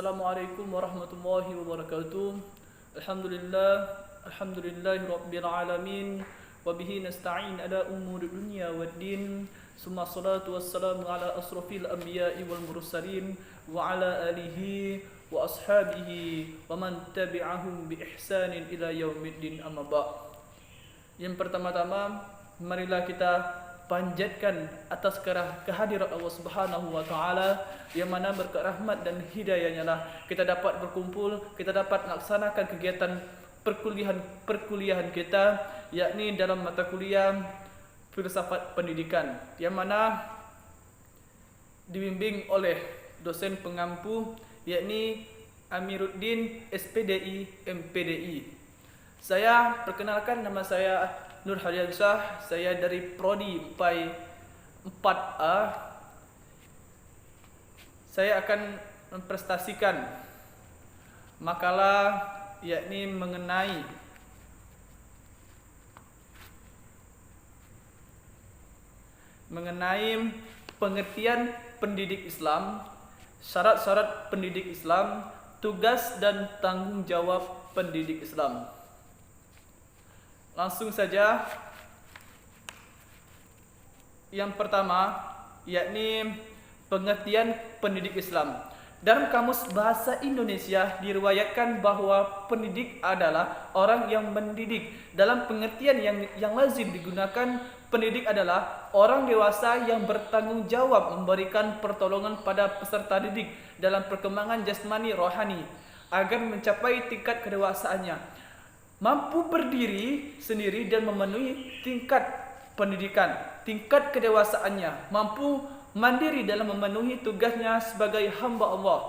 Assalamualaikum warahmatullahi wabarakatuh. Alhamdulillah, alhamdulillahi rabbil alamin. Wa bihi nasta'in ala umuri dunya waddin. Summa salatu wassalamu ala asrafil anbiya'i wal mursalin wa ala alihi wa ashabihi wa man tabi'ahum bi ihsanin ila yaumiddin, amma ba'. Yang pertama-tama, marilah kita panjatkan atas kehadirat Allah Subhanahu wa taala, yang mana berkat rahmat dan hidayahnya lah kita dapat berkumpul, kita dapat melaksanakan kegiatan perkuliahan kita, yakni dalam mata kuliah filsafat pendidikan, yang mana dibimbing oleh dosen pengampu, yakni Amiruddin SPDI MPDI. Saya perkenalkan, nama saya Nur Hadiansyah, saya dari Prodi PAI 4A. Saya akan mempresentasikan makalah yakni mengenai pengertian pendidik Islam, syarat-syarat pendidik Islam, tugas dan tanggung jawab pendidik Islam. Langsung saja, yang pertama yakni pengertian pendidik Islam. Dalam Kamus Bahasa Indonesia diriwayatkan bahwa pendidik adalah orang yang mendidik. Dalam pengertian yang lazim digunakan, pendidik adalah orang dewasa yang bertanggung jawab memberikan pertolongan pada peserta didik dalam perkembangan jasmani rohani agar mencapai tingkat kedewasaannya, mampu berdiri sendiri dan memenuhi tingkat pendidikan, tingkat kedewasaannya, mampu mandiri dalam memenuhi tugasnya sebagai hamba Allah,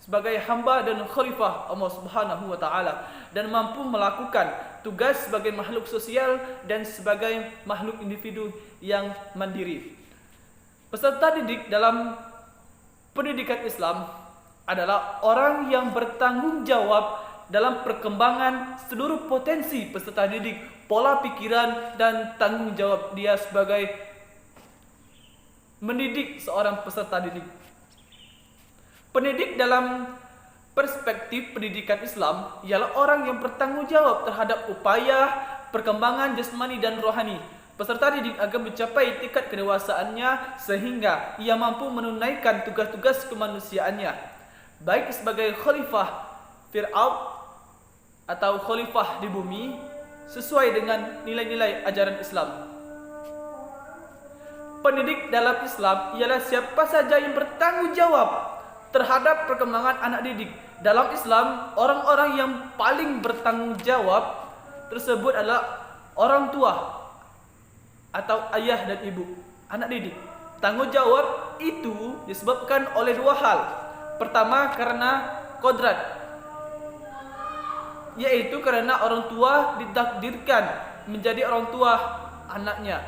sebagai hamba dan khalifah Allah Subhanahu wa taala, dan mampu melakukan tugas sebagai makhluk sosial dan sebagai makhluk individu yang mandiri. Peserta didik dalam pendidikan Islam adalah orang yang bertanggung jawab dalam perkembangan seluruh potensi peserta didik, pola pikiran dan tanggung jawab dia sebagai mendidik seorang peserta didik. Pendidik dalam perspektif pendidikan Islam ialah orang yang bertanggung jawab terhadap upaya perkembangan jasmani dan rohani peserta didik agar mencapai tingkat kedewasaannya sehingga ia mampu menunaikan tugas-tugas kemanusiaannya, baik sebagai khalifah Fir'aun atau khalifah di bumi sesuai dengan nilai-nilai ajaran Islam. Pendidik dalam Islam ialah siapa saja yang bertanggung jawab terhadap perkembangan anak didik. Dalam Islam, orang-orang yang paling bertanggung jawab tersebut adalah orang tua atau ayah dan ibu anak didik. Tanggung jawab itu disebabkan oleh dua hal. Pertama, karena kodrat, yaitu karena orang tua ditakdirkan menjadi orang tua anaknya,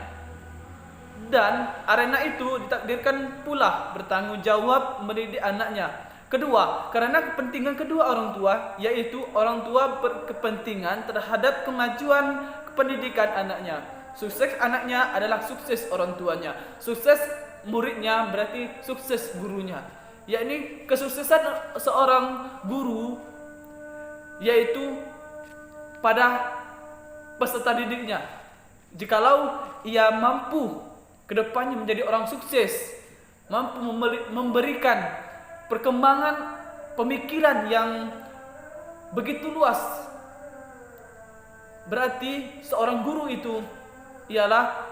dan arena itu ditakdirkan pula bertanggung jawab mendidik anaknya. Kedua, karena kepentingan kedua orang tua, yaitu orang tua berkepentingan terhadap kemajuan pendidikan anaknya. Sukses anaknya adalah sukses orang tuanya, sukses muridnya berarti sukses gurunya, yakni kesuksesan seorang guru yaitu pada peserta didiknya. Jikalau ia mampu kedepannya menjadi orang sukses, mampu memberikan perkembangan pemikiran yang begitu luas, berarti seorang guru itu ialah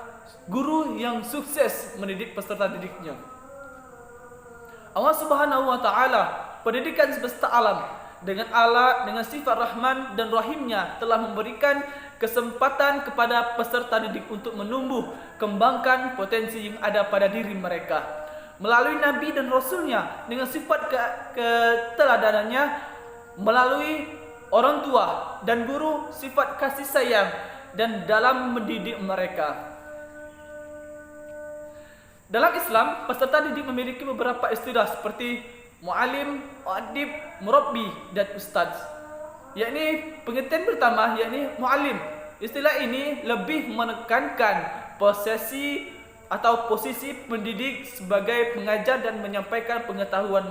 guru yang sukses mendidik peserta didiknya. Allah Subhanahu wa taala, pendidikan semesta alam, dengan sifat Rahman dan Rahimnya telah memberikan kesempatan kepada peserta didik untuk menumbuh kembangkan potensi yang ada pada diri mereka melalui Nabi dan Rasulnya, dengan sifat keteladanannya melalui orang tua dan guru, sifat kasih sayang dan dalam mendidik mereka. Dalam Islam, peserta didik memiliki beberapa istilah seperti mu'alim, mu'adib, murabbi, dan ustaz. Yakni pengertian pertama yakni mu'alim. Istilah ini lebih menekankan posisi pendidik sebagai pengajar dan menyampaikan pengetahuan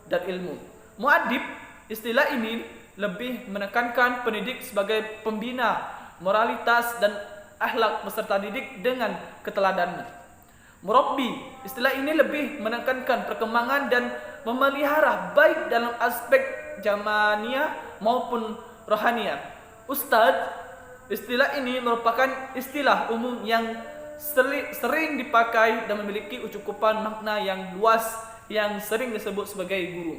dan ilmu. Muadib, istilah ini lebih menekankan pendidik sebagai pembina moralitas dan akhlak peserta didik dengan keteladanan. Murabbi, istilah ini lebih menekankan perkembangan dan memelihara baik dalam aspek zamaniyah maupun rohaniyah. Ustadz, istilah ini merupakan istilah umum yang sering dipakai dan memiliki cakupan makna yang luas yang sering disebut sebagai guru.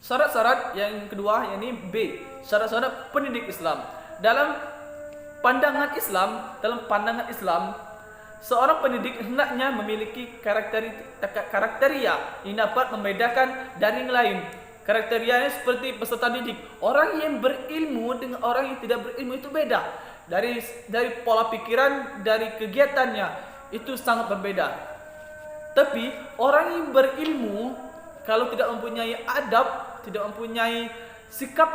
Syarat-syarat yang kedua, yakni B, syarat-syarat pendidik Islam. Dalam pandangan Islam, seorang pendidik hendaknya memiliki karakteria yang dapat membedakan dari yang lain. Kriterianya seperti peserta didik. Orang yang berilmu dengan orang yang tidak berilmu itu beda. Dari pola pikiran, dari kegiatannya itu sangat berbeda. Tapi orang yang berilmu kalau tidak mempunyai adab, tidak mempunyai sikap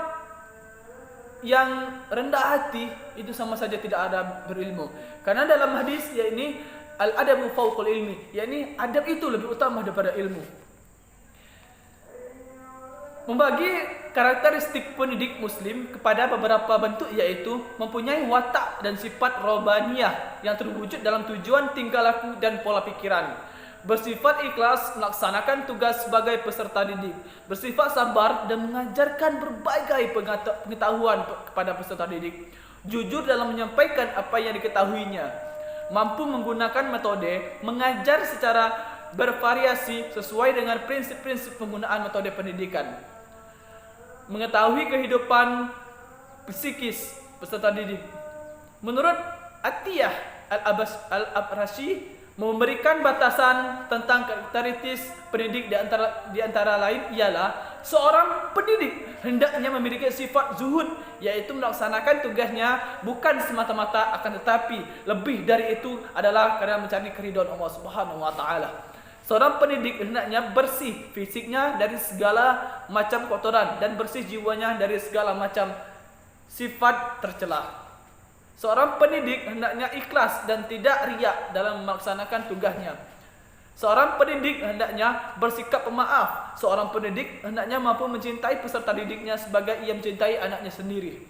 yang rendah hati, itu sama saja tidak ada berilmu. Karena dalam hadis yakni al-adabu fawqal ilmi, yakni adab itu lebih utama daripada ilmu. Membagi karakteristik pendidik muslim kepada beberapa bentuk, yaitu mempunyai watak dan sifat robaniyah yang terwujud dalam tujuan tingkah laku dan pola pikiran, bersifat ikhlas melaksanakan tugas sebagai peserta didik, bersifat sabar dan mengajarkan berbagai pengetahuan kepada peserta didik, jujur dalam menyampaikan apa yang diketahuinya, mampu menggunakan metode mengajar secara bervariasi sesuai dengan prinsip-prinsip penggunaan metode pendidikan, mengetahui kehidupan psikis peserta didik. Menurut Atiyah Al-Abrashi, memberikan batasan tentang karakteristik pendidik di antara lain ialah seorang pendidik hendaknya memiliki sifat zuhud, yaitu melaksanakan tugasnya bukan semata-mata, akan tetapi lebih dari itu adalah karena mencari keridhaan Allah Subhanahu wa taala. Seorang pendidik hendaknya bersih fisiknya dari segala macam kotoran dan bersih jiwanya dari segala macam sifat tercela. Seorang pendidik hendaknya ikhlas dan tidak riak dalam melaksanakan tugasnya. Seorang pendidik hendaknya bersikap pemaaf. Seorang pendidik hendaknya mampu mencintai peserta didiknya sebagai ia mencintai anaknya sendiri.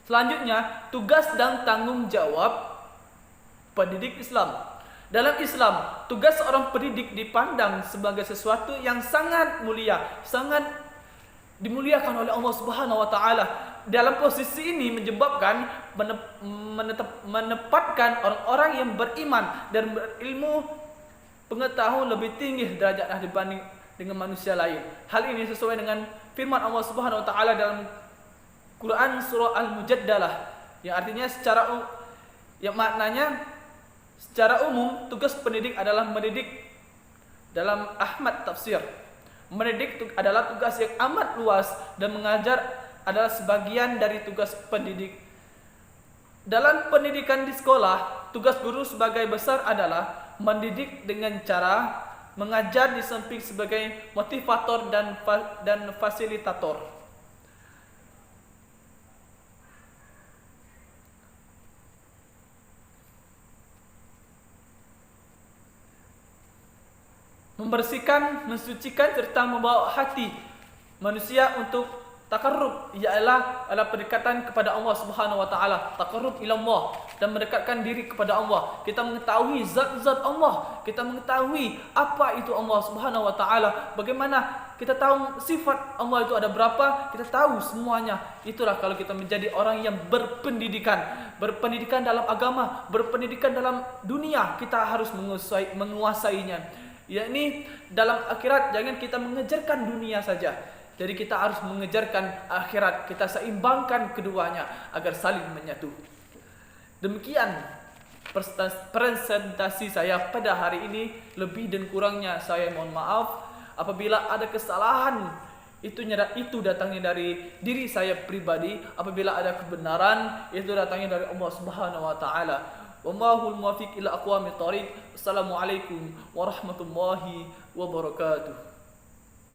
Selanjutnya, tugas dan tanggung jawab pendidik Islam. Dalam Islam, tugas seorang pendidik dipandang sebagai sesuatu yang sangat mulia, sangat dimuliakan oleh Allah Subhanahu wa taala. Dalam posisi ini menyebabkan menempatkan orang-orang yang beriman dan berilmu pengetahuan lebih tinggi derajatnya dibanding dengan manusia lain. Hal ini sesuai dengan firman Allah Subhanahu wa taala dalam Quran surah Al-Mujaddalah, yang artinya yang maknanya secara umum tugas pendidik adalah mendidik. Dalam Ahmad Tafsir, mendidik adalah tugas yang amat luas dan mengajar adalah sebagian dari tugas pendidik. Dalam pendidikan di sekolah, tugas guru sebagai besar adalah mendidik dengan cara mengajar di samping sebagai motivator dan fasilitator. Membersihkan, mensucikan serta membawa hati manusia untuk takarrub, ialah pendekatan kepada Allah Subhanahu wa taala, takarrub ila Allah, dan mendekatkan diri kepada Allah. Kita mengetahui zat-zat Allah, kita mengetahui apa itu Allah Subhanahu wa taala, bagaimana kita tahu sifat Allah itu ada berapa, kita tahu semuanya. Itulah kalau kita menjadi orang yang berpendidikan dalam agama, berpendidikan dalam dunia, kita harus menguasainya. Yakni dalam akhirat jangan kita mengejarkan dunia saja. Jadi kita harus mengejarkan akhirat. Kita seimbangkan keduanya agar saling menyatu. Demikian presentasi saya pada hari ini. Lebih dan kurangnya saya mohon maaf. Apabila ada kesalahan, itu datangnya dari diri saya pribadi. Apabila ada kebenaran, itu datangnya dari Allah Subhanahu wa taala. Wallahul muwaffiq ila aqwamit thoriq. Assalamualaikum warahmatullahi wabarakatuh.